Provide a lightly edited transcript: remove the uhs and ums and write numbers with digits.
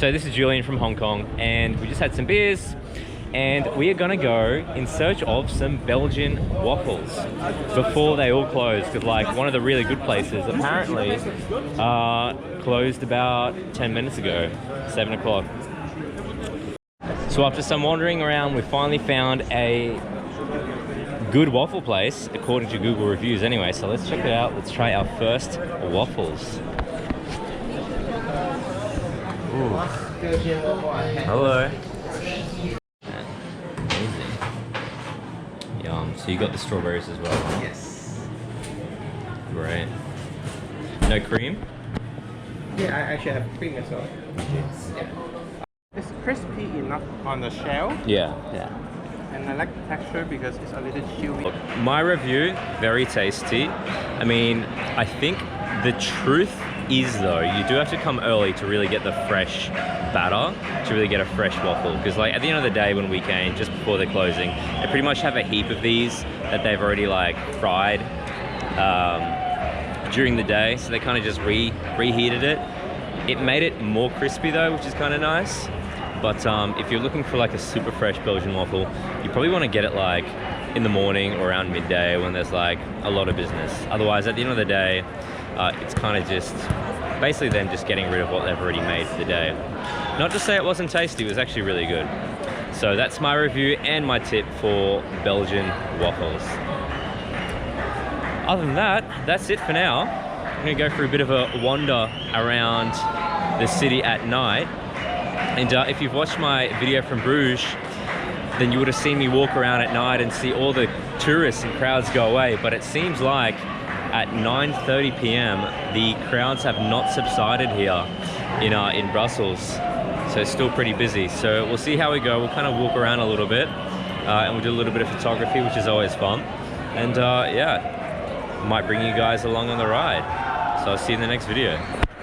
So this is Julian from Hong Kong, and we just had some beers, and we are gonna go in search of some Belgian waffles before they all close, because like one of the really good places apparently closed about 10 minutes ago, 7 o'clock. So after some wandering around, we finally found a good waffle place, according to Google reviews anyway. So let's check it out. Let's try our first waffles. Ooh. Hello. Amazing. Yum. So you got the strawberries as well? Yes. Great. No cream? Yeah, I actually have cream as well. Yeah. It's crispy enough on the shell. Yeah. Yeah. And I like the texture because it's a little chewy. My review, very tasty. I mean, I think the truth is though, you do have to come early to really get the fresh batter, to really get a fresh waffle. Because like at the end of the day when we came, just before they're closing, they pretty much have a heap of these that they've already like fried during the day. So they kind of just reheated it. It made it more crispy though, which is kind of nice. But if you're looking for like a super fresh Belgian waffle, you probably want to get it like in the morning or around midday when there's like a lot of business. Otherwise, at the end of the day, it's kind of just basically them just getting rid of what they've already made for the day. Not to say it wasn't tasty, it was actually really good. So that's my review and my tip for Belgian waffles. Other than that, that's it for now. I'm gonna go for a bit of a wander around the city at night. And if you've watched my video from Bruges, then you would have seen me walk around at night and see all the tourists and crowds go away. But it seems like at 9:30 p.m. the crowds have not subsided here in Brussels. So it's still pretty busy. So we'll see how we go. We'll kind of walk around a little bit and we'll do a little bit of photography, which is always fun. And yeah, might bring you guys along on the ride. So I'll see you in the next video.